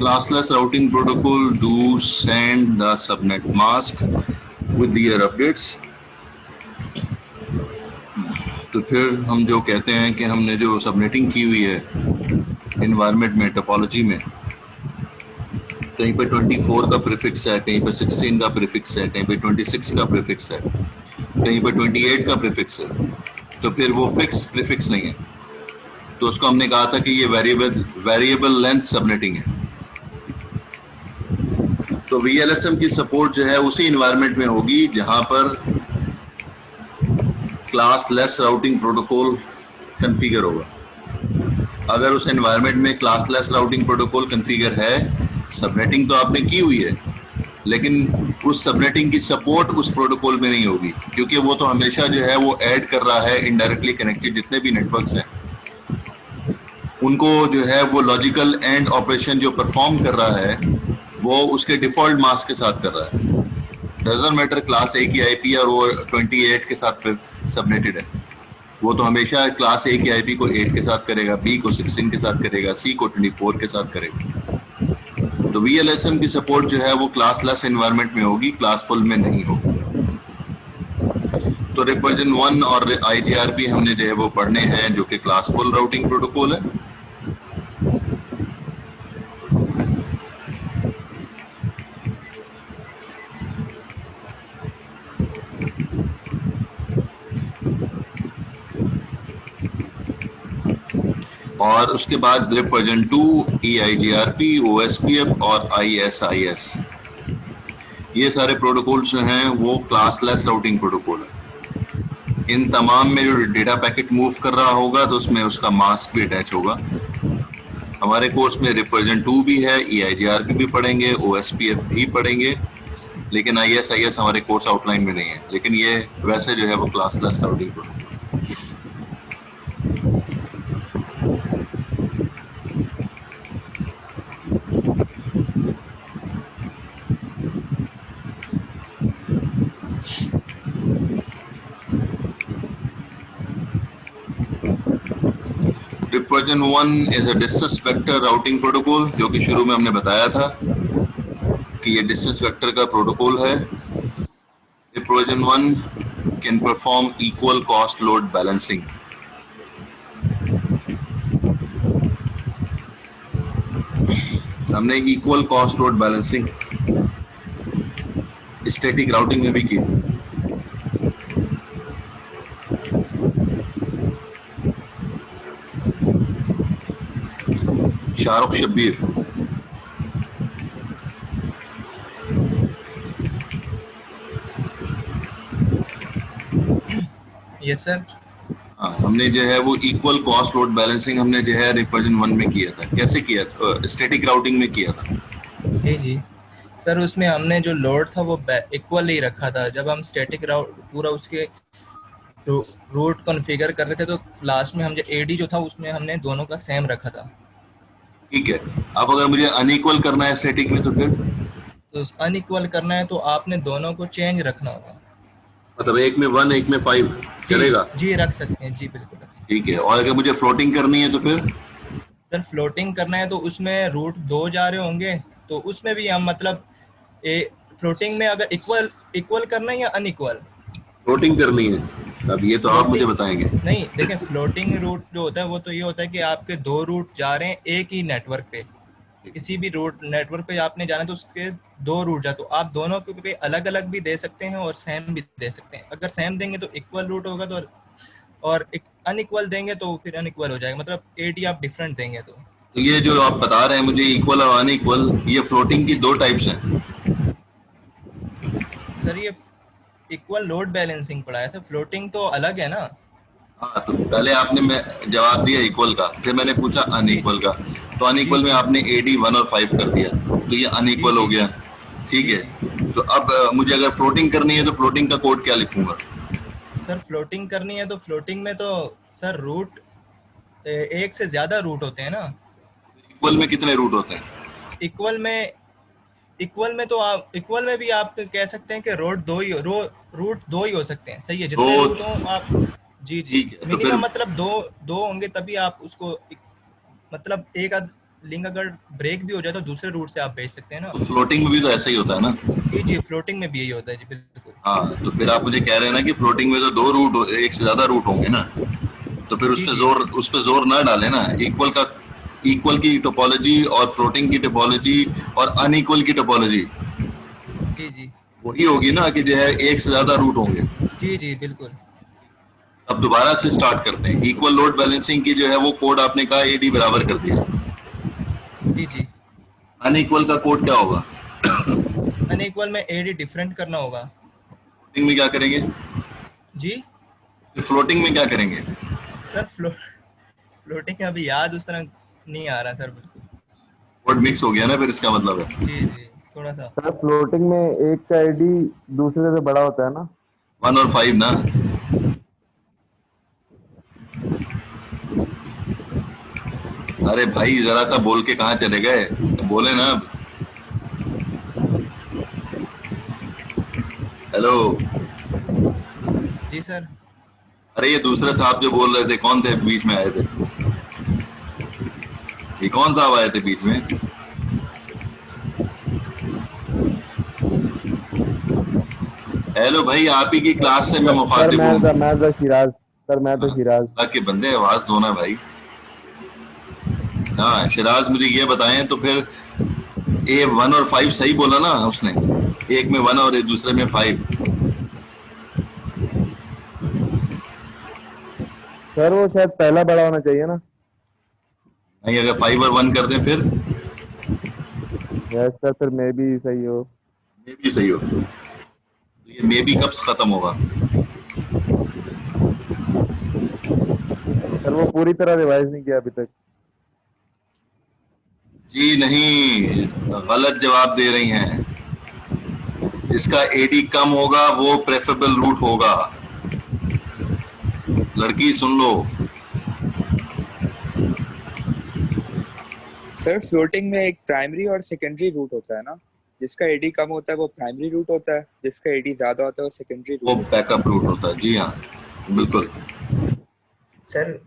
classless routing protocol do send the subnet mask with their updates. तो फिर हम जो कहते हैं कि हमने जो सबनेटिंग की हुई है इन्वायरमेंट में, टोपोलॉजी में, कहीं पे 24 का प्रीफिक्स है, कहीं पे 16 का प्रीफिक्स है, कहीं पे 26 का प्रीफिक्स है, कहीं पे 28 का प्रीफिक्स है, तो फिर वो फिक्स प्रीफिक्स नहीं है, तो उसको हमने कहा था कि ये वेरिएबल लेंथ सबनेटिंग है। तो VLSM की सपोर्ट जो है उसी इन्वायरमेंट में होगी जहां पर class less routing protocol configure होगा। अगर उस एनवायरनमेंट में class less routing protocol configure है, सबनेटिंग तो आपने की हुई है, लेकिन उस सबनेटिंग की सपोर्ट उस प्रोटोकॉल में नहीं होगी, क्योंकि वो तो हमेशा जो है वो ऐड कर रहा है इनडायरेक्टली कनेक्टेड जितने भी नेटवर्क्स हैं, उनको जो है वो लॉजिकल एंड ऑपरेशन जो परफॉर्म कर रहा है वो उसके डिफॉल्ट मास्क के साथ कर रहा है। डजंट मैटर क्लास ए की आईपी और वो 28 के साथ सबनेटेड है, वो तो हमेशा क्लास ए की आईपी को 8 के साथ करेगा, बी को 16 के साथ करेगा, सी को 24 के साथ करेगा। तो VLSM की सपोर्ट जो है वो क्लास लेस एनवायरनमेंट में होगी, क्लास फुल में नहीं होगी। तो रिप वर्जन 1 और IGRP हमने जो है वो पढ़ने हैं, जो कि क्लास फुल राउटिंग प्रोटोकॉल है। और उसके बाद रिप वर्जन 2, EIGRP, OSPF और ISIS, ये सारे प्रोटोकॉल्स जो हैं वो क्लास लेस राउटिंग प्रोटोकॉल है। इन तमाम में जो डेटा पैकेट मूव कर रहा होगा तो उसमें उसका मास्क भी अटैच होगा। हमारे कोर्स में रिप वर्जन 2 भी है, EIGRP भी पढ़ेंगे, OSPF भी पढ़ेंगे, लेकिन ISIS हमारे कोर्स आउटलाइन में नहीं है, लेकिन ये वैसे जो है वो classless routing protocol. RIP version 1 is a distance vector routing protocol, जो कि शुरू में हमने बताया था कि ये डिस्टेंस वेक्टर का प्रोटोकॉल है। RIP version 1 can perform equal cost load balancing. हमने equal cost load balancing static routing में भी की। Shahrukh Shabbir, yes sir. हाँ, हमने जो है वो इक्वल कॉस्ट लोड बैलेंसिंग हमने जो है रिप वर्जन 1 में किया था। कैसे किया था? स्टैटिक राउटिंग में किया था। जी सर, उसमें हमने जो लोड था वो इक्वल ही रखा था। जब हम स्टैटिक पूरा उसके रूट कॉन्फ़िगर कर रहे थे तो लास्ट में हम जो AD जो था उसमें हमने दोनों का सेम रखा था। ठीक है, अब अगर मुझे अनइक्वल करना है स्टैटिक में तो फिर अनइक्वल करना है तो आपने दोनों को चेंज रखना होगा। मतलब एक में 1 एक में 5 चलेगा? जी रख सकते हैं, जी बिल्कुल रख सकते हैं। ठीक है, और अगर मुझे फ्लोटिंग करनी है तो फिर सर फ्लोटिंग करना है तो उसमें रूट 2 जा रहे होंगे, तो उसमें भी हम मतलब फ्लोटिंग में अगर इक्वल करना है या अनइक्वल फ्लोटिंग करनी है, अब ये तो आप मुझे बताएंगे। नहीं देखिए, फ्लोटिंग रूट जो होता है वो तो ये होता है कि आपके 2 रूट जा रहे हैं एक ही नेटवर्क पे। किसी भी रूट नेटवर्क पे आपने जाना है तो उसके 2 रूट जा, तो आप दोनों को पे अलग अलग भी दे सकते हैं और सेम भी दे सकते हैं। अगर सेम देंगे तो इक्वल रूट होगा, तो और अनइक्वल देंगे तो फिर अनइक्वल हो जाएगा। मतलब AD आप डिफरेंट देंगे तो ये जो आप बता रहे हैं मुझे इक्वल और अनइक्वल, ये फ्लोटिंग की 2 टाइप्स हैं। सर ये इक्वल लोड बैलेंसिंग पढ़ाया था, फ्लोटिंग तो अलग है ना। हाँ, तो पहले आपने जवाब दिया इक्वल का, फिर मैंने पूछा अनइक्वल का, तो अनइक्वल में आपने AD 1 और 5 कर दिया, तो ये अनइक्वल हो गया। ठीक है, तो अब मुझे अगर फ्लोटिंग करनी है तो फ्लोटिंग का कोड क्या लिखूंगा? सर फ्लोटिंग करनी है तो फ्लोटिंग में तो सर रूट एक से ज्यादा रूट होते हैं ना। इक्वल में कितने रूट होते हैं? इक्वल में तो आप इक्वल में भी आप कह सकते हैं कि रूट दो ही हो सकते हैं। सही है, जितने रूट हो आप। जी ठीक है, तो मिनिमम फिर मतलब दो होंगे तभी आप उसको मतलब एक लिंक अगर ब्रेक भी हो जाए तो दूसरे रूट से आप भेज सकते हैं ना। फ्लोटिंग में भी तो ऐसा ही होता है ना? जी जी, फ्लोटिंग में भी यही होता है जी, बिल्कुल। हाँ, तो फिर आप मुझे कह रहे हैं ना कि फ्लोटिंग में तो दो रूट, एक से ज्यादा रूट होंगे ना, तो फिर जी जी उस पे जोर ना डाले ना। इक्वल की टोपोलॉजी और फ्लोटिंग की टोपोलॉजी और अनइक्वल की टोपोलॉजी जी जी वही होगी ना कि जो है एक से ज्यादा रूट होंगे। जी जी बिल्कुल। अब दोबारा से स्टार्ट करते हैं। इक्वल लोड बैलेंसिंग की जो है वो कोड आपने कहा एडी बराबर कर दिया। जी जी, अनइक्वल का कोड क्या होगा? अनइक्वल में एडी डिफरेंट करना होगा। फ्लोटिंग में क्या करेंगे? जी फ्लोटिंग में क्या करेंगे? सर, फ्लोटिंग अभी याद उस तरह नहीं आ रहा सर, बिल्कुल। कोड मिक्स हो गया ना फिर, इसका मतलब है। जी जी, थोड़ा सा। सर फ्लोटिंग में एक का आईडी दूसरे से बड़ा होता है ना? 1 और 5 ना? अरे भाई जरा सा बोल के कहाँ चले गए, तो बोले ना। हेलो। जी सर। अरे ये दूसरे साहब जो बोल रहे थे कौन थे बीच में आए थे? ये कौन साहब आए थे बीच में? हेलो भाई, आप ही की क्लास से मैं सर मुखातिब हूँ। मैं तो शिराज। सर मैं तो शिराज। अल्लाह के बंदे आवाज दो ना भाई। हाँ शिराज, मुझे ये बताएं तो फिर ए 1 और 5 सही बोला ना उसने? एक में 1 और एक दूसरे में 5। सर वो शायद पहला बड़ा होना चाहिए ना? नहीं, अगर 5 और 1 कर दें फिर यस सर, फिर मे भी सही हो। मे भी सही हो। तो ये मे भी कब खत्म होगा? सर वो पूरी तरह रिवाइज नहीं किया अभी तक। जी नहीं, गलत जवाब दे रही हैं। जिसका एडी कम होगा वो प्रेफरेबल रूट होगा। लड़की सुन लो। सर फ्लोटिंग में एक प्राइमरी और सेकेंडरी रूट होता है ना, जिसका एडी कम होता है वो प्राइमरी रूट होता है, जिसका एडी ज्यादा होता है वो सेकेंडरी वो रूट। बैकअप रूट होता है। जी हाँ, बिल्कुल। सर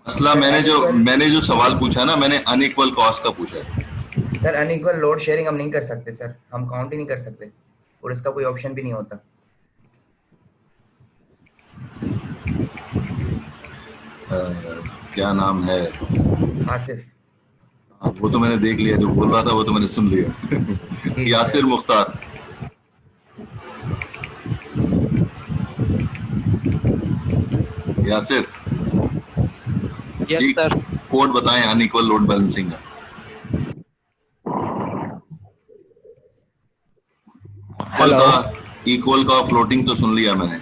मसला सर मैंने जो सवाल पूछा ना, मैंने अनइक्वल कॉस्ट का पूछा है। सर अनइक्वल लोड शेयरिंग हम नहीं कर सकते सर, हम काउंट ही नहीं कर सकते और इसका कोई ऑप्शन भी नहीं होता। क्या नाम है? आसिफ। हाँ, वो तो मैंने देख लिया, जो बोल रहा था वो तो मैंने सुन लिया। जी यासिर मुख्तार। यासिर जी, यस सर। कोड बताएं अनइक्वल लोड बैलेंसिंग का। हेलो। इक्वल का फ्लोटिंग तो सुन लिया मैंने,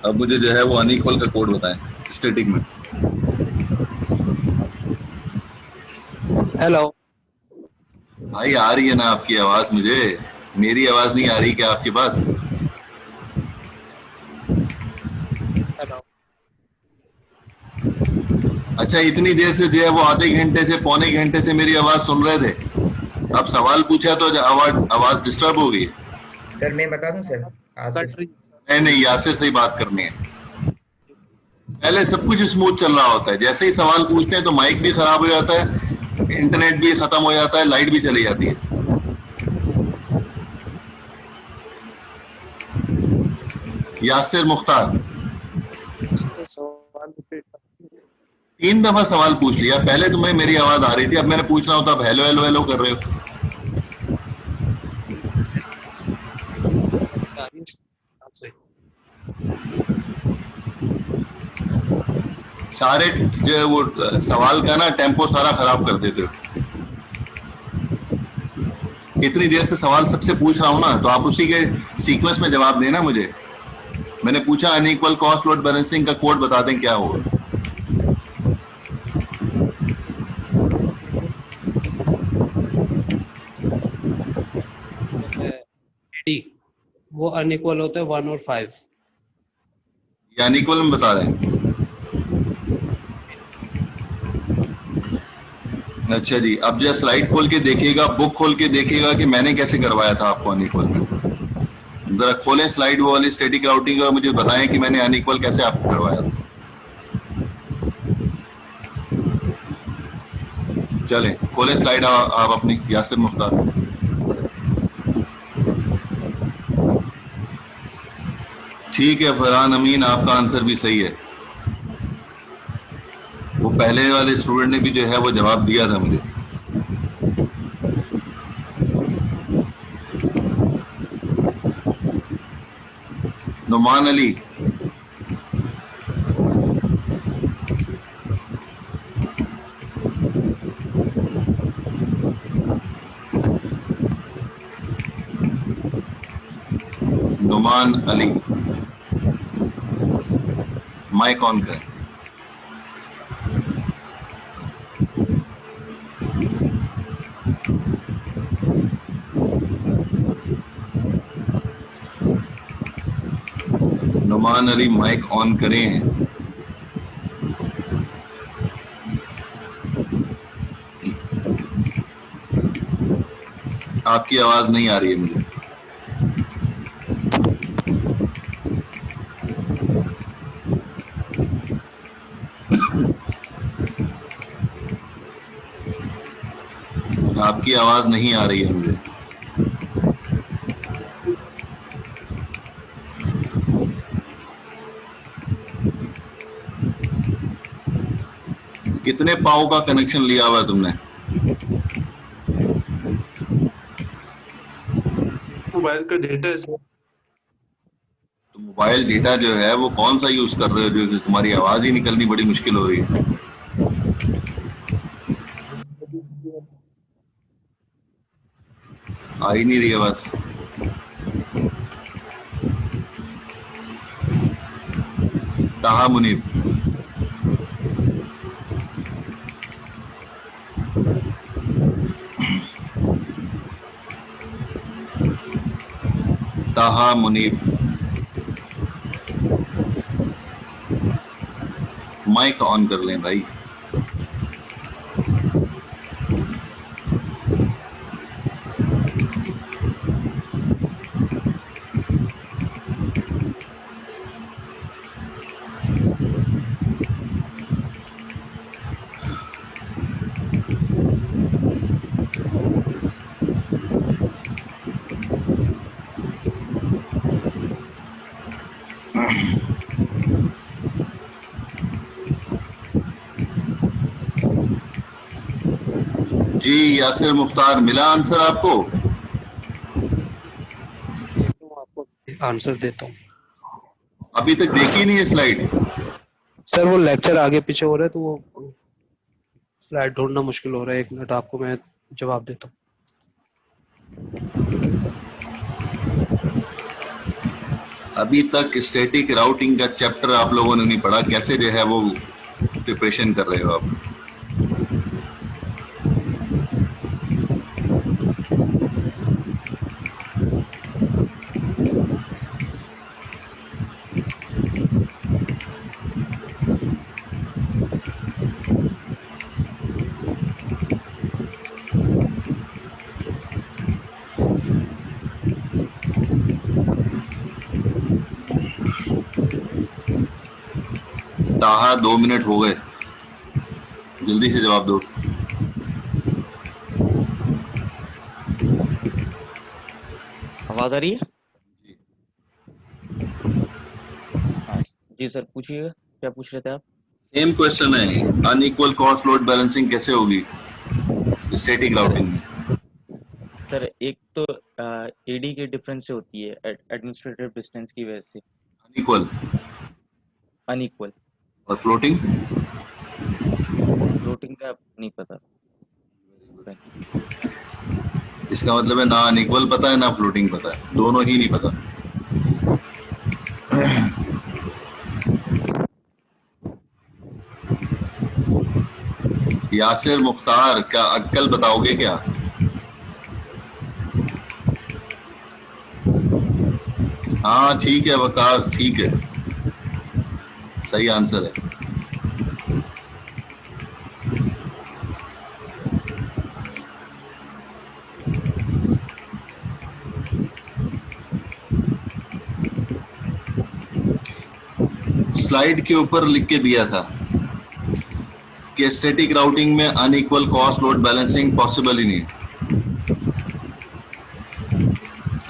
अब मुझे जो है वो अनइक्वल का कोड बताएं स्टैटिक में। हेलो भाई आ रही है ना आपकी आवाज मुझे? मेरी आवाज नहीं आ रही क्या आपके पास? हेलो। अच्छा, इतनी देर से जो है वो आधे घंटे से पौने घंटे से मेरी आवाज सुन रहे थे, अब सवाल पूछा तो आवाज डिस्टर्ब हो गई। सर मैं बता दूं सर, आसिफ। कट रही है सर। नहीं, यासिर से ही बात करनी है। पहले सब कुछ स्मूथ चल रहा होता है, जैसे ही सवाल पूछते हैं तो माइक भी खराब हो जाता है, इंटरनेट भी खत्म हो जाता है, लाइट भी चली जाती है। यासिर मुख्तार, जी सर, सवाल रिपीट। 3 दफा सवाल पूछ लिया। पहले तुम्हें मेरी आवाज आ रही थी, अब मैंने पूछना होता अब हेलो हेलो हेलो कर रहे हो। सारे जो है वो सवाल का ना टेम्पो सारा खराब कर देते हो। इतनी देर से सवाल सबसे पूछ रहा हूं ना, तो आप उसी के सीक्वेंस में जवाब देना मुझे। मैंने पूछा अनइक्वल कॉस्ट लोड बैलेंसिंग का कोड बता दें क्या होगा। एडी वो अनइक्वल होते हैं 1 और 5। या अनइक्वल में बता रहे हैं? अच्छा जी, अब जो स्लाइड खोल के देखिएगा, बुक खोल के देखिएगा कि मैंने कैसे करवाया था आपको अनइक्वल में। जरा खोलें स्लाइड वो वाली स्टैटिक राउटिंग और मुझे बताएं कि मैंने अनइक्वल कैसे आपको करवाया था। चलें, खोलें स्लाइड आप अपनी, यासिर मुख्तार। ठीक है फरहान अमीन, आपका आंसर भी सही है। वो पहले वाले स्टूडेंट ने भी जो है वो जवाब दिया था मुझे। नुमान अली, नुमान अली, माइक ऑन करें। नुमान अली माइक ऑन करें। आपकी आवाज नहीं आ रही है मुझे। आपकी आवाज नहीं आ रही है मुझे। कितने पाओ का कनेक्शन लिया हुआ है तुमने? मोबाइल का डेटा है सर। तो मोबाइल डेटा जो है वो कौन सा यूज कर रहे हो जो तुम्हारी आवाज ही निकलनी बड़ी मुश्किल हो रही है? आ ही नहीं रही आवाज। ताहा मुनीब, ताहा मुनीब, माइक ऑन कर लें भाई। जी यासिर मुख्तार, मिला आंसर आपको? आपको आंसर देता हूँ अभी तक देखी नहीं है स्लाइड? सर। वो लेक्चर आगे पीछे हो रहा है तो वो स्लाइड ढूंढना मुश्किल हो रहा है। 1 मिनट, आपको मैं जवाब देता हूँ। अभी तक स्टैटिक राउटिंग का चैप्टर आप लोगों ने नहीं पढ़ा, कैसे जो है वो प्रिपरेशन कर रहे हो आप? ताहा 2 मिनट हो गए, जल्दी से जवाब दो। आवाज आ रही है? हाँ जी सर, पूछिएगा, क्या पूछ रहे थे आप? सेम क्वेश्चन है, अनइक्वल कॉस्ट लोड बैलेंसिंग कैसे होगी स्टैटिक राउटिंग में? सर एक तो एडी के डिफरेंस से होती है, एडमिनिस्ट्रेटिव डिस्टेंस की वजह से। Unequal unequal. और फ्लोटिंग? फ्लोटिंग का नहीं पता। इसका मतलब है ना अनइक्वल पता है ना फ्लोटिंग पता है, दोनों ही नहीं पता। यासिर मुख्तार, क्या अक्कल बताओगे क्या? हाँ ठीक है वकार, ठीक है, सही आंसर है। स्लाइड के ऊपर लिख के दिया था कि स्टैटिक राउटिंग में unequal cost load balancing possible ही नहीं है।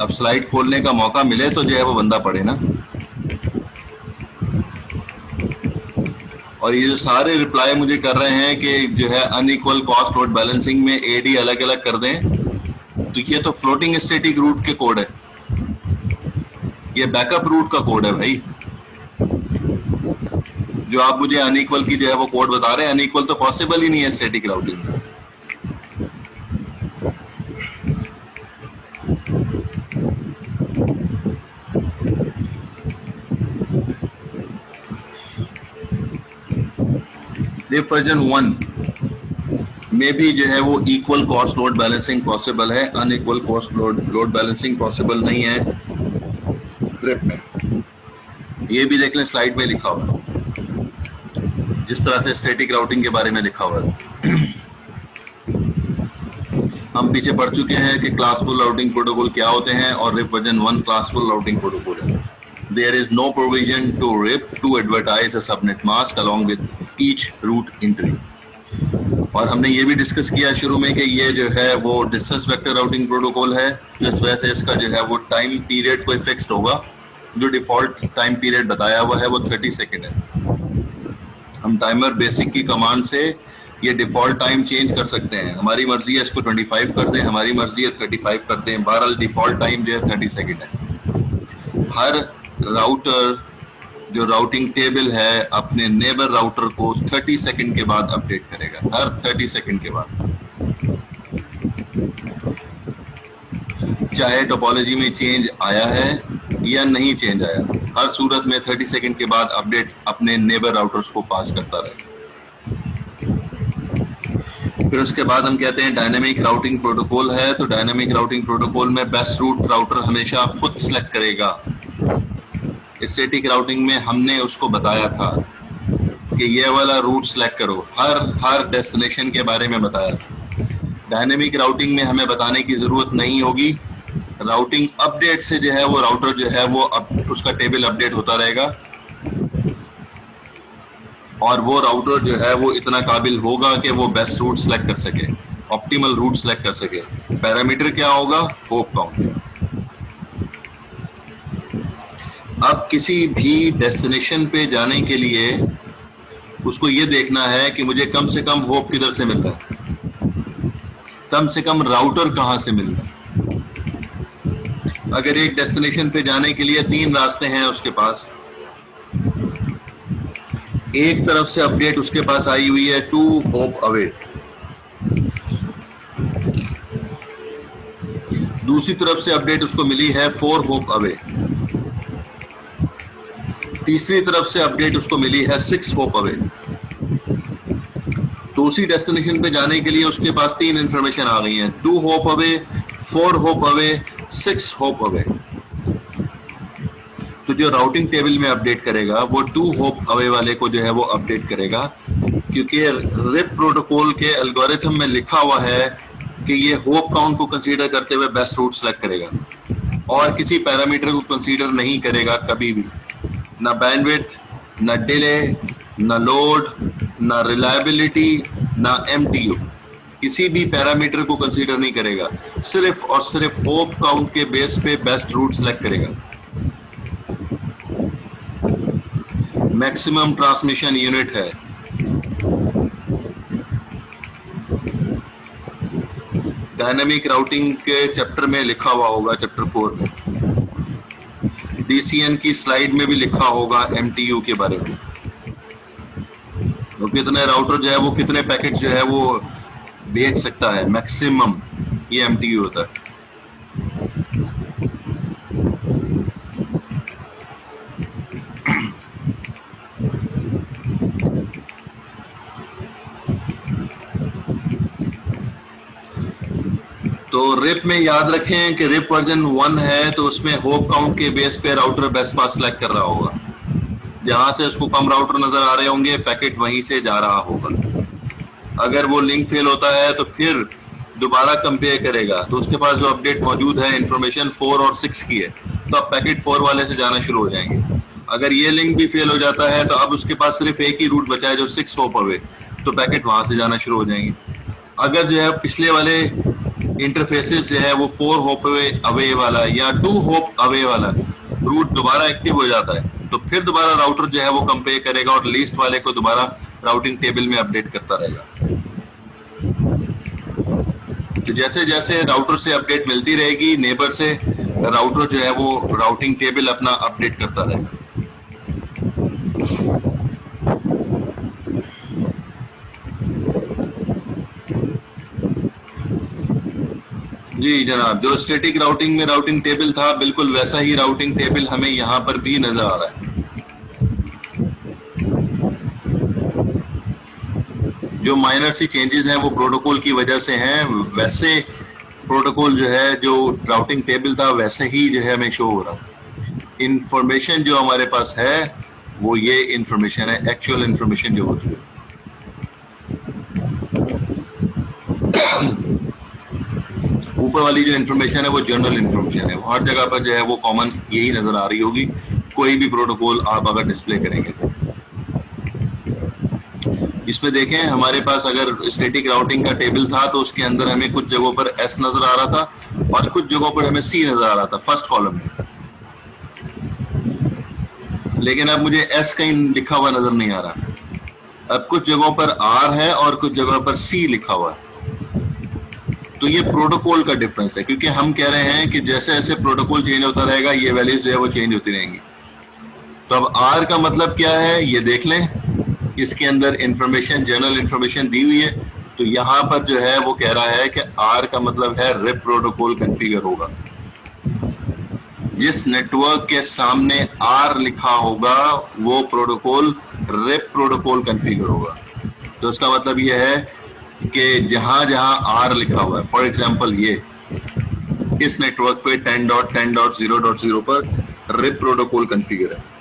अब स्लाइड खोलने का मौका मिले तो जो है वो बंदा पढ़े ना। और ये जो सारे रिप्लाई मुझे कर रहे हैं कि जो है अनइक्वल कॉस्ट लोड बैलेंसिंग में एडी अलग अलग कर दें, तो ये तो फ्लोटिंग स्टैटिक रूट के कोड है, ये बैकअप रूट का कोड है भाई। जो आप मुझे अनइक्वल की जो है वो कोड बता रहे हैं, अनइक्वल तो पॉसिबल ही नहीं है स्टैटिक राउटिंग में। रिप वर्जन 1 में भी जो है वो equal cost load balancing possible है, unequal cost load balancing possible नहीं है रिप में। ये भी देख लें, स्लाइड में लिखा हुआ है जिस तरह से स्टैटिक राउटिंग के बारे में लिखा हुआ है। हम पीछे पढ़ चुके हैं कि क्लासफुल राउटिंग प्रोटोकॉल क्या होते हैं, और RIP version 1 classful routing protocol है। There is no provision to RIP to advertise a subnet mask along with each root entry. और हमने ये भी डिस्कस किया शुरू में कि ये जो है वो डिस्टेंस वेक्टर राउटिंग प्रोटोकॉल है, जिस वजह से इसका जो है वो टाइम पीरियड कोई फिक्स्ड होगा। जो डिफॉल्ट टाइम पीरियड बताया हुआ है वो 30 सेकेंड है। हम टाइमर बेसिक की कमांड से ये डिफॉल्ट टाइम चेंज कर सकते हैं। हमारी मर्जी है इसको 25 कर दें, हमारी मर्जी है 35 कर दें, बहरहाल डिफॉल्ट टाइम जो है 30 सेकेंड है। हर राउटर जो राउटिंग टेबल है अपने नेबर राउटर को 30 सेकंड के बाद अपडेट करेगा, हर 30 सेकंड के बाद, चाहे टोपोलॉजी में चेंज आया है या नहीं चेंज आया, हर सूरत में 30 सेकंड के बाद अपडेट अपने नेबर राउटर्स को पास करता रहेगा। फिर उसके बाद हम कहते हैं डायनामिक राउटिंग प्रोटोकॉल है, तो डायनामिक राउटिंग प्रोटोकॉल में बेस्ट रूट राउटर हमेशा खुद सेलेक्ट करेगा। स्टैटिक राउटिंग में हमने उसको बताया था कि ये वाला रूट सेलेक्ट करो, हर डेस्टिनेशन के बारे में बताया था। डायनेमिक राउटिंग में हमें बताने की जरूरत नहीं होगी। राउटिंग अपडेट से जो है वो राउटर जो है वो उसका टेबल अपडेट होता रहेगा, और वो राउटर जो है वो इतना काबिल होगा कि वो बेस्ट रूट सेलेक्ट कर सके, ऑप्टिमल रूट सेलेक्ट कर सके। पैरामीटर क्या होगा? Hope count. अब किसी भी डेस्टिनेशन पे जाने के लिए उसको ये देखना है कि मुझे कम से कम होप किधर से मिल रहा है, कम से कम राउटर कहां से मिल रहा है। अगर एक डेस्टिनेशन पे जाने के लिए 3 रास्ते हैं उसके पास, एक तरफ से अपडेट उसके पास आई हुई है 2 होप अवे, दूसरी तरफ से अपडेट उसको मिली है 4 होप अवे, तीसरी तरफ से अपडेट उसको मिली है 6 होप अवे। दूसरी डेस्टिनेशन पे जाने के लिए उसके पास 3 इंफॉर्मेशन आ गई हैं, 2 hope away, 4 hope away, 6 hope away. तो जो राउटिंग टेबल में अपडेट करेगा वो 2 होप अवे वाले को जो है वो अपडेट करेगा, क्योंकि रिप प्रोटोकॉल के एल्गोरिथम में लिखा हुआ है कि ये होप काउंट को कंसीडर करते हुए बेस्ट रूट सेलेक्ट करेगा, और किसी पैरामीटर को कंसीडर नहीं करेगा कभी भी, ना बैंडविड्थ, ना डिले, ना लोड, ना रिलायबिलिटी, ना एमटीयू, किसी भी पैरामीटर को कंसीडर नहीं करेगा, सिर्फ और सिर्फ होप काउंट के बेस पे बेस्ट रूट सेलेक्ट करेगा। मैक्सिमम ट्रांसमिशन यूनिट है। डायनामिक राउटिंग के चैप्टर में लिखा हुआ होगा, चैप्टर 4 में, DCN की स्लाइड में भी लिखा होगा MTU के बारे में। तो कितने राउटर जो है वो कितने पैकेट जो है वो भेज सकता है, मैक्सिमम ये MTU होता है। तो रिप में याद रखें कि रिप वर्जन 1 है, तो उसमें होप काउंट के बेस पे राउटर बेस्ट पास सेलेक्ट कर रहा होगा, जहां से उसको कम राउटर नजर आ रहे होंगे पैकेट वहीं से जा रहा होगा। अगर वो लिंक फेल होता है तो फिर दोबारा कंपेयर करेगा, तो उसके पास जो अपडेट मौजूद है इंफॉर्मेशन 4 और 6 की है, तो अब पैकेट 4 वाले से जाना शुरू हो जाएंगे। अगर ये लिंक भी फेल हो जाता है तो अब उसके पास सिर्फ एक ही रूट बचा है जो 6 होप अवे, तो पैकेट वहां से जाना शुरू हो जाएंगे। अगर जो है पिछले वाले इंटरफेसेस जो है वो 4 होप अवे वाला या 2 होप अवे वाला रूट दोबारा एक्टिव हो जाता है, तो फिर दोबारा राउटर जो है वो कंपेयर करेगा और लीस्ट वाले को दोबारा राउटिंग टेबल में अपडेट करता रहेगा। तो जैसे जैसे राउटर से अपडेट मिलती रहेगी, नेबर से राउटर जो है वो राउटिंग टेबल अपना अपडेट करता रहेगा। जी जनाब, जो स्टैटिक राउटिंग में राउटिंग टेबल था बिल्कुल वैसा ही राउटिंग टेबल हमें यहाँ पर भी नजर आ रहा है। जो माइनर सी चेंजेस हैं वो प्रोटोकॉल की वजह से हैं, वैसे प्रोटोकॉल जो है जो राउटिंग टेबल था वैसे ही जो है हमें शो हो रहा है। इंफॉर्मेशन जो हमारे पास है वो ये इंफॉर्मेशन है, एक्चुअल इंफॉर्मेशन जो होती है। ऊपर वाली जो इन्फॉर्मेशन है वो जनरल इन्फॉर्मेशन है, हर जगह पर जो है वो कॉमन यही नजर आ रही होगी, कोई भी प्रोटोकॉल आप अगर डिस्प्ले करेंगे तो। इसमें देखें हमारे पास अगर स्टैटिक राउटिंग का टेबल था तो उसके अंदर हमें कुछ जगहों पर एस नजर आ रहा था और कुछ जगहों पर हमें सी नजर आ रहा था फर्स्ट कॉलम में, लेकिन अब मुझे एस कहीं लिखा हुआ नजर नहीं आ रहा। अब कुछ जगहों पर आर है और कुछ जगहों पर सी लिखा हुआ है। तो ये प्रोटोकॉल का डिफरेंस है, क्योंकि हम कह रहे हैं कि जैसे जैसे प्रोटोकॉल चेंज होता रहेगा ये वैल्यूज जो है वो चेंज होती रहेंगी। तो अब आर का मतलब क्या है ये देख लें, इसके अंदर इंफॉर्मेशन जनरल इंफॉर्मेशन दी हुई है। तो यहाँ पर जो है वो कह रहा है कि आर का मतलब है रिप प्रोटोकॉल कॉन्फ़िगर होगा। जिस नेटवर्क के सामने आर लिखा होगा वो प्रोटोकॉल रिप प्रोटोकॉल कॉन्फ़िगर होगा। तो उसका मतलब ये है कि जहां जहां आर लिखा हुआ है, फॉर एग्जांपल ये इस नेटवर्क पे 10.10.0.0 पर रिप प्रोटोकॉल कॉन्फ़िगर है।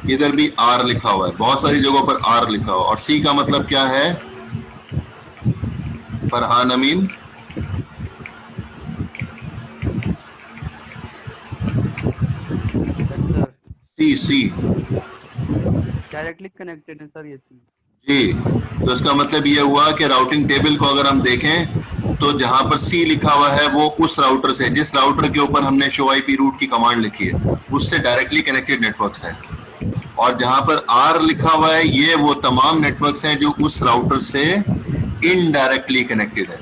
इधर भी आर लिखा हुआ है, बहुत सारी जगहों पर आर लिखा हुआ है। और सी का मतलब क्या है फरहान अमीन? सी डायरेक्टली कनेक्टेड है सर ये सी जी। तो इसका मतलब ये हुआ कि राउटिंग टेबल को अगर हम देखें तो जहां पर सी लिखा हुआ है वो उस राउटर से, जिस राउटर के ऊपर हमने शो आईपी रूट की कमांड लिखी है उससे डायरेक्टली कनेक्टेड नेटवर्क्स हैं, और जहां पर आर लिखा हुआ है ये वो तमाम नेटवर्क्स हैं जो उस राउटर से इनडायरेक्टली कनेक्टेड है।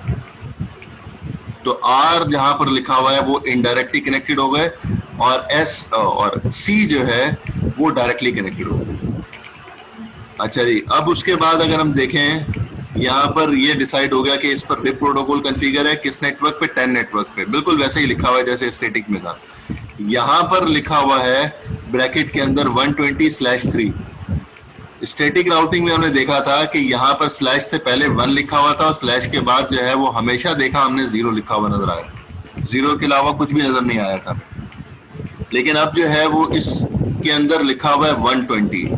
तो आर जहां पर लिखा हुआ है वो इनडायरेक्टली कनेक्टेड हो गए और एस और सी जो है वो डायरेक्टली कनेक्टेड हो गए। अच्छा जी, अब उसके बाद अगर हम देखें यहाँ पर ये डिसाइड हो गया कि इस पर रिप प्रोटोकॉल कॉन्फ़िगर है किस नेटवर्क पे, 10 नेटवर्क पे, बिल्कुल वैसे ही लिखा हुआ है जैसे स्टैटिक में था। यहाँ पर लिखा हुआ है ब्रैकेट के अंदर 120/3। स्टैटिक राउटिंग में हमने देखा था कि यहाँ पर स्लैश से पहले 1 लिखा हुआ था और स्लैश के बाद जो है वो हमेशा देखा हमने 0 लिखा हुआ नजर आया, 0 के अलावा कुछ भी नजर नहीं आया था। लेकिन अब जो है वो इसके अंदर लिखा हुआ है 120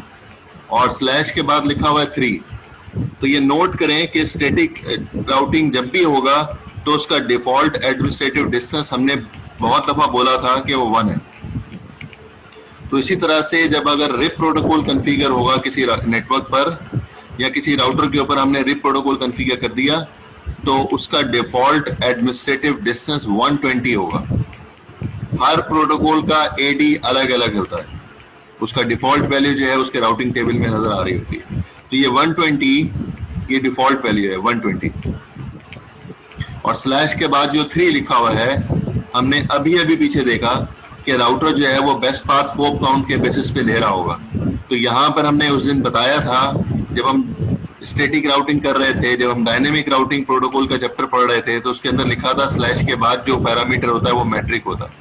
और स्लैश के बाद लिखा हुआ है 3। तो ये नोट करें कि स्टैटिक राउटिंग जब भी होगा तो उसका डिफॉल्ट एडमिनिस्ट्रेटिव डिस्टेंस हमने बहुत दफा बोला था कि वो 1 है। तो इसी तरह से जब अगर रिप प्रोटोकॉल कॉन्फ़िगर होगा किसी नेटवर्क पर या किसी राउटर के ऊपर हमने रिप प्रोटोकॉल कॉन्फ़िगर कर दिया तो उसका डिफॉल्ट एडमिनिस्ट्रेटिव डिस्टेंस 120 होगा। हर प्रोटोकॉल का एडी अलग अलग होता है, उसका डिफॉल्ट वैल्यू जो है उसके राउटिंग टेबल में नजर आ रही होती है। तो ये 120 ये डिफॉल्ट वैल्यू है 120, और स्लैश के बाद जो 3 लिखा हुआ है हमने अभी अभी पीछे देखा कि राउटर जो है वो बेस्ट पाथ होप काउंट के बेसिस पे ले रहा होगा। तो यहाँ पर हमने उस दिन बताया था जब हम स्टैटिक राउटिंग कर रहे थे, जब हम डायनेमिक राउटिंग प्रोटोकॉल का चैप्टर पढ़ रहे थे, तो उसके अंदर लिखा था स्लैश के बाद जो पैरामीटर होता है वो मैट्रिक होता है।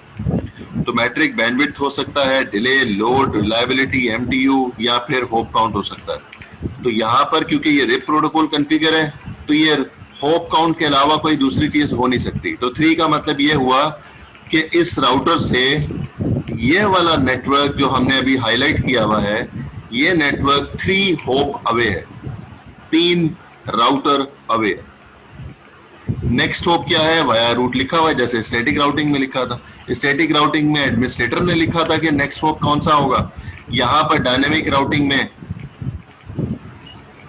तो मैट्रिक बैंडविड्थ हो सकता है, डिले, लोड, रिलायबिलिटी, एमटीयू या फिर होप काउंट हो सकता है। तो यहाँ पर क्योंकि ये रिप प्रोटोकॉल कॉन्फ़िगर है तो ये होप काउंट के अलावा कोई दूसरी चीज हो नहीं सकती। तो 3 का मतलब ये हुआ कि इस राउटर से ये वाला नेटवर्क जो हमने अभी हाईलाइट किया हुआ है ये नेटवर्क 3 होप अवे है, 3 राउटर अवे। नेक्स्ट होप क्या है, वाया रूट लिखा हुआ है जैसे स्टैटिक राउटिंग में लिखा था। स्टैटिक राउटिंग में एडमिनिस्ट्रेटर ने लिखा था कि नेक्स्ट होप कौन सा होगा, यहाँ पर डायनेमिक राउटिंग में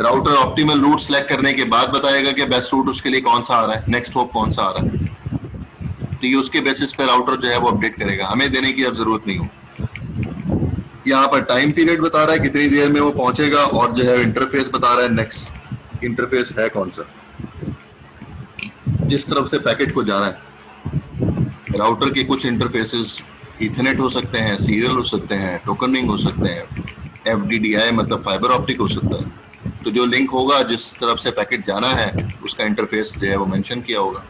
राउटर ऑप्टिमल रूट सेलेक्ट करने के बाद बताएगा कि बेस्ट रूट उसके लिए कौन सा आ रहा है, नेक्स्ट होप कौन सा आ रहा है। तो ये उसके बेसिस पे राउटर जो है वो अपडेट करेगा, हमें देने की अब जरूरत नहीं हो। यहाँ पर टाइम पीरियड बता रहा है कितनी देर में वो पहुंचेगा, और जो है इंटरफेस बता रहा है नेक्स्ट इंटरफेस है कौन सा, जिस तरफ से पैकेट को जा रहा है। राउटर के कुछ इंटरफेसेस इथरनेट हो सकते हैं, सीरियल हो सकते हैं, टोकनिंग हो सकते हैं, FDDI मतलब फाइबर ऑप्टिक हो सकता है। तो जो लिंक होगा जिस तरफ से पैकेट जाना है उसका इंटरफेस जो है वो मेंशन किया होगा।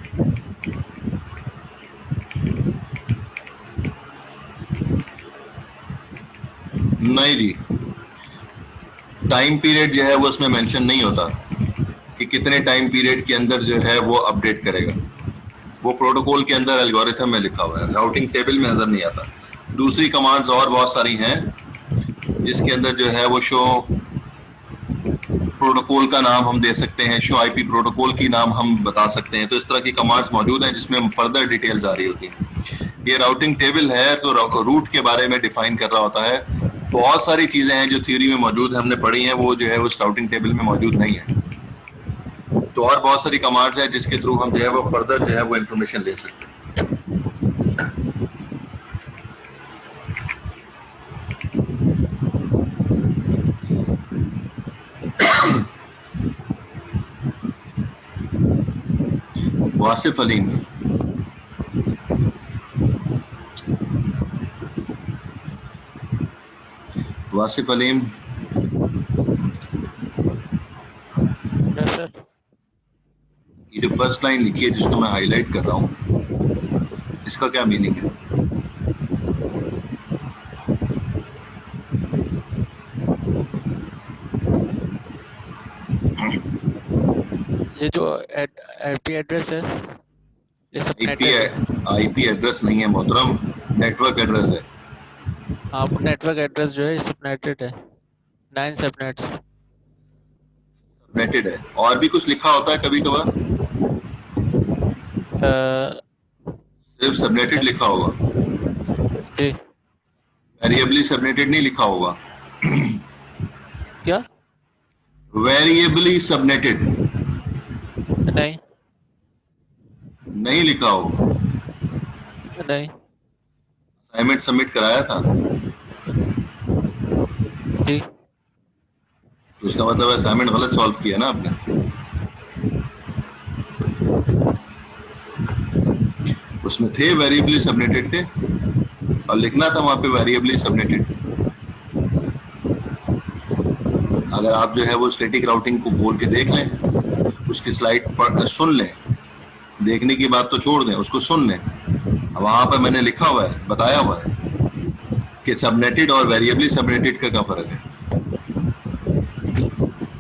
नहीं जी, टाइम पीरियड जो है वो उसमें मेंशन नहीं होता कि कितने टाइम पीरियड के अंदर जो है वो अपडेट करेगा। वो प्रोटोकॉल के अंदर एल्गोरिथम में लिखा हुआ है, राउटिंग टेबल में नजर नहीं आता। दूसरी कमांड्स और बहुत सारी हैं जिसके अंदर जो है वो शो प्रोटोकॉल का नाम हम दे सकते हैं, शो IP प्रोटोकॉल की नाम हम बता सकते हैं। तो इस तरह की कमांड्स मौजूद हैं जिसमें फर्दर डिटेल्स आ रही होती हैं। ये राउटिंग टेबल है तो रूट के बारे में डिफाइन कर रहा होता है। बहुत सारी चीजें हैं जो थ्योरी में मौजूद है, हमने पढ़ी हैं, वो जो है उस राउटिंग टेबल में मौजूद नहीं है। तो और बहुत सारी कमांड्स हैं जिसके थ्रू हम जो है वो फर्दर जो है वो इंफॉर्मेशन ले सकते हैं। वासिफ अलीम, वासिफ अलीम, ये जो फर्स्ट लाइन लिखी है जिसको मैं हाईलाइट कर रहा हूँ, इसका क्या मीनिंग है? ये जो IP एड्रेस है, ये सबनेट है। IP एड्रेस नहीं है मोहतरम, नेटवर्क एड्रेस है। हाँ, नेटवर्क एड्रेस जो है सबनेटेड है, 9 सबनेट्स सबनेटेड है। और भी कुछ लिखा होता है कभी कभार, सिर्फ सबनेटेड लिखा होगा जी, वेरिएबली सबनेटेड नहीं लिखा होगा। क्या वेरिएबली सबनेटेड नहीं नहीं लिखा होगा। नहीं असाइनमेंट सबमिट कराया था जी, तो उसका मतलब असाइनमेंट गलत सॉल्व किया ना आपने। उसमें थे वेरिएबली सबनेटेड थे और लिखना था वहां पे वेरिएबली सबनेटेड। अगर आप जो है वो स्टैटिक राउटिंग को बोल के देख लें, उसकी स्लाइड पर सुन लें, देखने की बात तो छोड़ दें, उसको सुन लें। वहां पर मैंने लिखा हुआ है, बताया हुआ है कि सबनेटेड और वेरिएबली सबनेटेड का क्या फर्क है।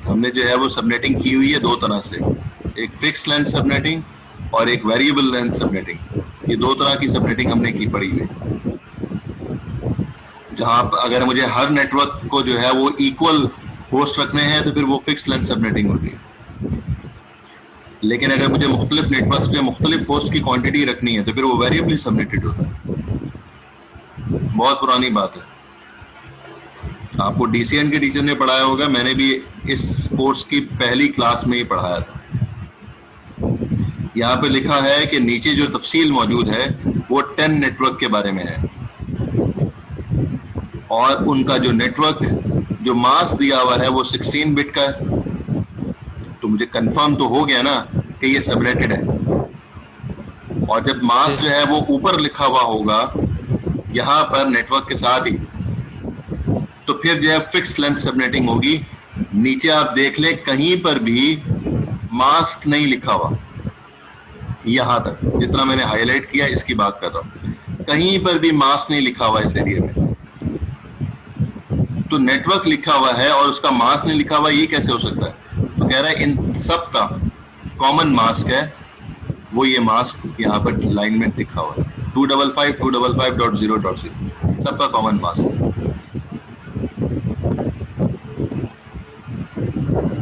हमने जो है वो सबनेटिंग की हुई है दो तरह से, एक फिक्स लेंथ सबनेटिंग और एक वेरिएबल लेंथ सबनेटिंग। ये दो तरह की सबनेटिंग हमने की पड़ी हुई है, जहां अगर मुझे हर नेटवर्क को जो है वो इक्वल होस्ट रखने हैं तो फिर वो फिक्स लेंथ सबनेटिंग होती है। लेकिन अगर मुझे मुख्तलिफ नेटवर्क में मुख्तलिफ होस्ट की क्वांटिटी रखनी है तो फिर वो वेरिएबली सबनेटेड होता है। बहुत पुरानी बात है, आपको DCN के टीचर ने पढ़ाया होगा, मैंने भी इस कोर्स की पहली क्लास में ही पढ़ाया था। यहाँ पे लिखा है कि नीचे जो तफसील मौजूद है वो 10 नेटवर्क के बारे में है, और उनका जो नेटवर्क जो मास्क दिया हुआ है वो 16 बिट का है। तो मुझे कंफर्म तो हो गया ना कि ये सबनेटेड है। और जब मास्क जो है वो ऊपर लिखा हुआ होगा यहाँ पर नेटवर्क के साथ ही, तो फिर जो है फिक्स लेंथ सबनेटिंग होगी। नीचे आप देख लें कहीं पर भी मास्क नहीं लिखा हुआ, यहां तक जितना मैंने हाईलाइट किया इसकी बात कर रहा हूं, कहीं पर भी मास्क नहीं लिखा हुआ इस एरिया में। तो नेटवर्क लिखा हुआ है और उसका मास्क नहीं लिखा हुआ, ये कैसे हो सकता है? तो कह रहा है इन सब का कॉमन मास्क है, वो ये मास्क यहाँ पर लाइन में लिखा हुआ है 255.255.0.0 सबका कॉमन मास्क है।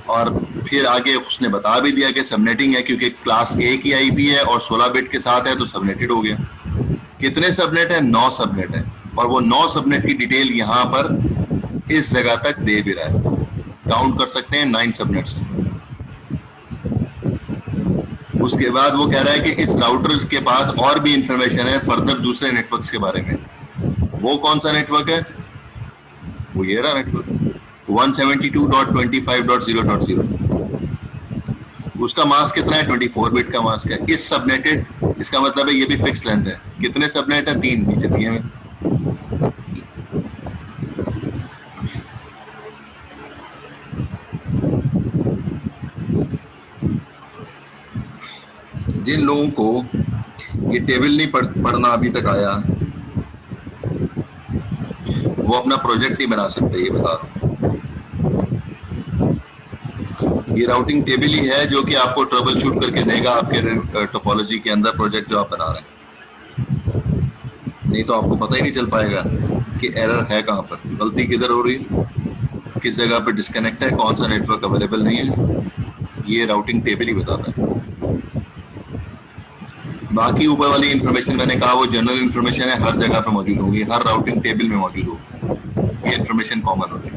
और फिर आगे उसने बता भी दिया कि सबनेटिंग है क्योंकि क्लास A की IP है और 16 बिट के साथ है तो सबनेटेड हो गया। कितने सबनेट है? 9 सबनेट है, और वो 9 सबनेट की डिटेल यहाँ पर इस जगह तक दे भी रहा है। काउंट कर सकते हैं 9 सबनेट्स हैं। उसके बाद वो कह रहा है कि इस राउटर के पास और भी इंफॉर्मेशन है फर्दर दूसरे नेटवर्क्स के बारे में। वो कौन सा नेटवर्क है? वो ये रहा नेटवर्क 172.25.0.0। उसका मास्क कितना है? 24 बिट का मास्क है। इस सबनेटेड, इसका मतलब है ये भी फिक्स लेंथ है। कितने सबनेट है? 3 नीचे दिए हैं। जिन लोगों को ये टेबल नहीं पढ़ना अभी तक आया, वो अपना प्रोजेक्ट ही बना सकते हैं, ये बता रहा हूं। ये राउटिंग टेबल ही है जो कि आपको ट्रबल शूट करके देगा आपके टोपोलॉजी के अंदर प्रोजेक्ट जो आप बना रहे हैं। नहीं तो आपको पता ही नहीं चल पाएगा कि एरर है कहाँ पर, गलती किधर हो रही है, किस जगह पर डिस्कनेक्ट है, कौन सा नेटवर्क अवेलेबल नहीं है। ये राउटिंग टेबल ही बताता है। बाकी ऊपर वाली इंफॉर्मेशन मैंने कहा वो जनरल इंफॉर्मेशन है, हर जगह पे मौजूद होगी, हर राउटिंग टेबल में मौजूद होगी। ये इंफॉर्मेशन कॉमन होगी।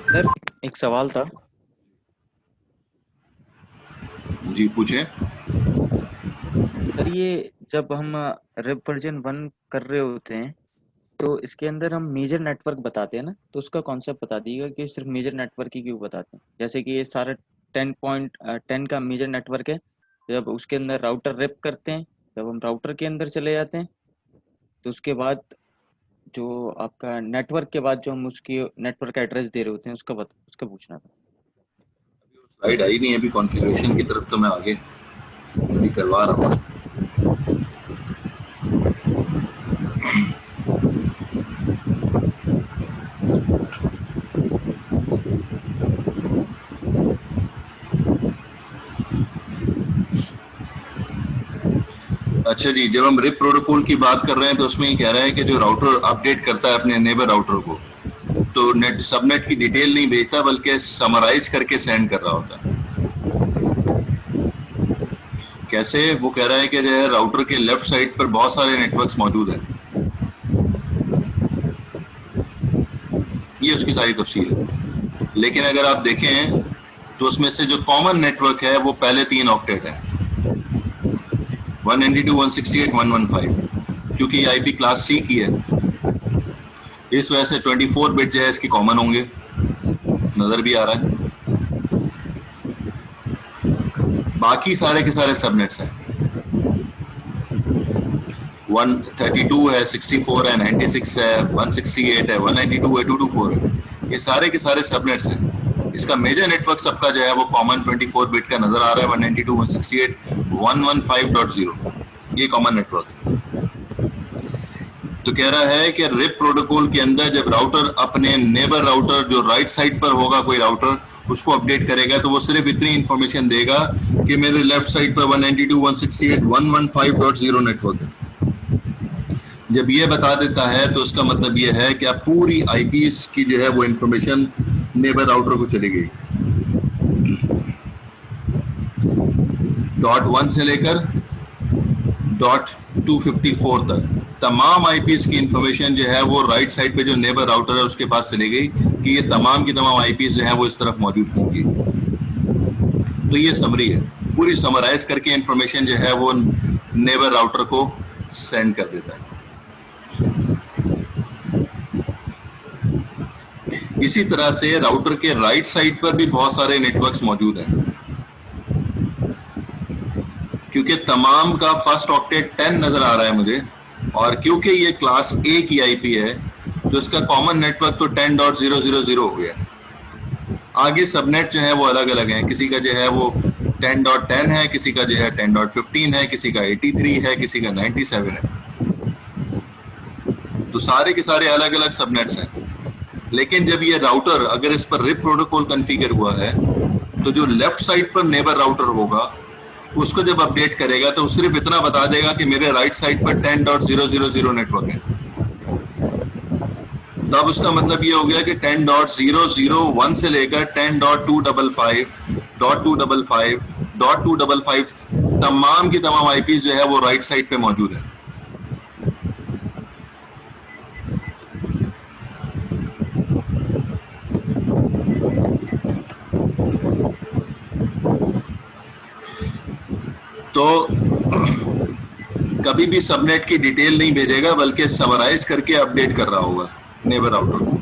सर एक सवाल था। जी पूछें। सर ये जब हम रिप वर्जन 1 कर रहे होते हैं तो इसके अंदर हम मेजर नेटवर्क बताते हैं ना, तो उसका कॉन्सेप्ट बता दीजिएगा कि सिर्फ मेजर नेटवर्क ही क्यों बताते हैं। जैसे कि ये सारा 10.10 का मेजर नेटवर्क है, जब उसके अंदर राउटर रिप करते हैं, जब हम राउटर के अंदर चले जाते हैं तो उसके बाद जो आपका नेटवर्क के बाद जो हम उसकी नेटवर्क एड्रेस दे रहे होते हैं उसका पूछना था। स्लाइड आई नहीं है अभी कॉन्फ़िगरेशन की तरफ, तो मैं आगे अभी करवा रहा हूँ। अच्छा जी, जब हम रिप प्रोटोकॉल की बात कर रहे हैं तो उसमें ये कह रहा है कि जो राउटर अपडेट करता है अपने नेबर राउटर को, तो नेट सबनेट की डिटेल नहीं भेजता बल्कि समराइज करके सेंड कर रहा होता है। कैसे? वो कह रहा है कि जो है राउटर के लेफ्ट साइड पर बहुत सारे नेटवर्क्स मौजूद हैं। ये उसकी सारी तफसील है। लेकिन अगर आप देखें तो उसमें से जो कॉमन नेटवर्क है वो पहले 3 ऑक्टेट है, 192.168.115, क्योंकि आईपी क्लास सी की है, इस वजह से 24 बिट जो है इसकी कॉमन होंगे, नजर भी आ रहा है। बाकी सारे के सारे सबनेट्स हैं, 132 है, 64 है, 96 है, 168 है, 192 है, 224 है, ये सारे के सारे सबनेट्स हैं। इसका मेजर नेटवर्क सबका जो है वो कॉमन 24 बिट का नजर आ रहा है, 192.168.115.0, ये कॉमन नेटवर्क है। तो कह रहा है कि रिप प्रोटोकॉल के अंदर जब राउटर अपने नेबर राउटर जो राइट साइड पर होगा कोई राउटर, उसको अपडेट करेगा तो वो सिर्फ इतनी इंफॉर्मेशन देगा कि मेरे लेफ्ट साइड पर 192.168.115.0 नेटवर्क है। जब ये बता देता है तो उसका मतलब ये है कि आप पूरी आईपीस की जो है वो इंफॉर्मेशन नेबर राउटर को चली गई। .1 से लेकर .254 तक तमाम आईपीस की इंफॉर्मेशन जो है वो राइट साइड पे जो नेबर राउटर है उसके पास चली गई कि ये तमाम की तमाम आईपीस जो है वो इस तरफ मौजूद होंगी। तो ये समरी है, पूरी समराइज करके इंफॉर्मेशन जो है वो नेबर राउटर को सेंड कर देता है। इसी तरह से राउटर के राइट साइड पर भी बहुत सारे नेटवर्क्स मौजूद हैं, क्योंकि तमाम का फर्स्ट ऑक्टेट 10 नजर आ रहा है मुझे, और क्योंकि ये क्लास ए की आईपी है तो इसका कॉमन नेटवर्क तो 10.000 हो गया। आगे सबनेट जो है वो अलग अलग हैं, किसी का जो है वो 10.10 है, किसी का जो है 10.15 है, किसी का 83 है, किसी का 97 है। तो सारे के सारे अलग अलग सबनेट्स हैं। लेकिन जब ये राउटर अगर इस पर रिप प्रोटोकॉल कॉन्फ़िगर हुआ है तो जो लेफ्ट साइड पर नेबर राउटर होगा उसको जब अपडेट करेगा तो सिर्फ इतना बता देगा कि मेरे राइट साइड पर 10.000 नेटवर्क है। तब उसका मतलब ये हो गया कि 10.001 से लेकर 10.255.255.255 तमाम की तमाम आईपीज जो है वो राइट साइड पे मौजूद है। तो कभी भी सबनेट की डिटेल नहीं भेजेगा बल्कि समराइज करके अपडेट कर रहा होगा नेबर राउटर को।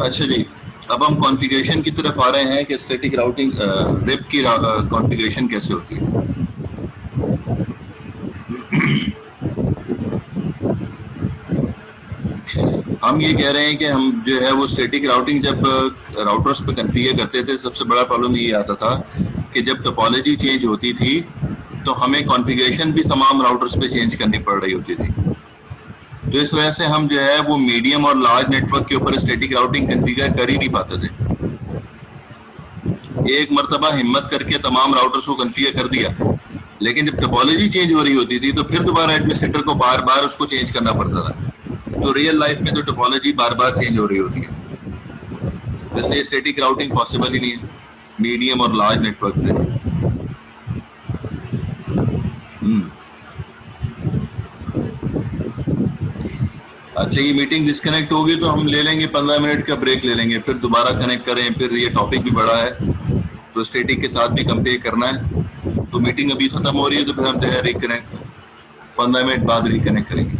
अच्छा जी, अब हम कॉन्फ़िगरेशन की तरफ आ रहे हैं कि स्टैटिक राउटिंग रिप की कॉन्फ़िगरेशन कैसे होती है। हम ये कह रहे हैं कि हम जो है वो स्टैटिक राउटिंग जब राउटर्स पे कॉन्फ़िगर करते थे, सबसे बड़ा प्रॉब्लम ये आता था कि जब टोपोलॉजी चेंज होती थी तो हमें कॉन्फ़िगरेशन भी तमाम राउटर्स पे चेंज करनी पड़ रही होती थी। तो इस वजह से हम जो है वो मीडियम और लार्ज नेटवर्क के ऊपर स्टैटिक राउटिंग कॉन्फ़िगर कर ही नहीं पाते थे। एक मर्तबा हिम्मत करके तमाम राउटर्स को कॉन्फ़िगर कर दिया, लेकिन जब टोपोलॉजी चेंज हो रही होती थी तो फिर दोबारा एडमिनिस्ट्रेटर को बार बार उसको चेंज करना पड़ता था। तो रियल लाइफ में तो टोपोलॉजी बार बार चेंज हो रही होती है, इसलिए स्टैटिक राउटिंग पॉसिबल ही नहीं है मीडियम और लार्ज नेटवर्क पे। अच्छा, ये मीटिंग डिस्कनेक्ट होगी तो हम ले लेंगे 15 मिनट का ब्रेक ले लेंगे, फिर दोबारा कनेक्ट करें। फिर ये टॉपिक भी बड़ा है तो स्टैटिक के साथ भी कंपेयर करना है। तो मीटिंग अभी खत्म हो रही है तो फिर हम जो है रिकनेक्ट 15 मिनट बाद रिकनेक्ट करेंगे।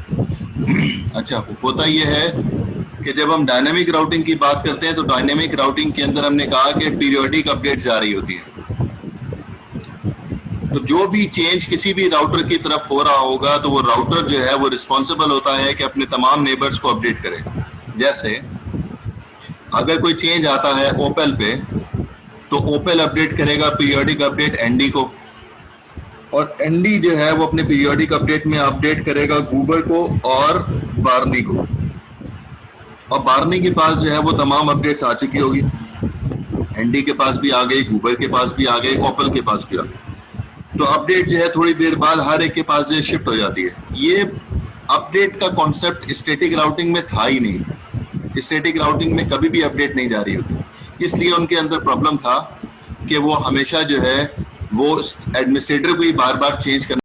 अच्छा, होता ये है कि जब हम डायनेमिक राउटिंग की बात करते हैं तो डायनेमिक राउटिंग के अंदर हमने कहा कि पीरियोडिक अपडेट्स आ रही होती है। तो जो भी चेंज किसी भी राउटर की तरफ हो रहा होगा तो वो राउटर जो है वो रिस्पॉन्सिबल होता है कि अपने तमाम नेबर्स को अपडेट करे। जैसे अगर कोई चेंज आता है ओपेल पे तो ओपेल अपडेट करेगा पीरियोडिक अपडेट एनडी को, और एनडी जो है वो अपने पीरियोडिक अपडेट में अपडेट करेगा गूबर को और बार्नी को, और बार्नी के पास जो है वो तमाम अपडेट्स आ चुकी होगी। एनडी के पास भी आ गई, गूबर के पास भी आ गई, ओपेल के पास भी आ गई। तो अपडेट जो है थोड़ी देर बाद हर एक के पास जो शिफ्ट हो जाती है। ये अपडेट का कॉन्सेप्ट स्टैटिक राउटिंग में था ही नहीं। स्टैटिक राउटिंग में कभी भी अपडेट नहीं जा रही होती, इसलिए उनके अंदर प्रॉब्लम था कि वो हमेशा जो है वो एडमिनिस्ट्रेटर को ही बार बार चेंज करना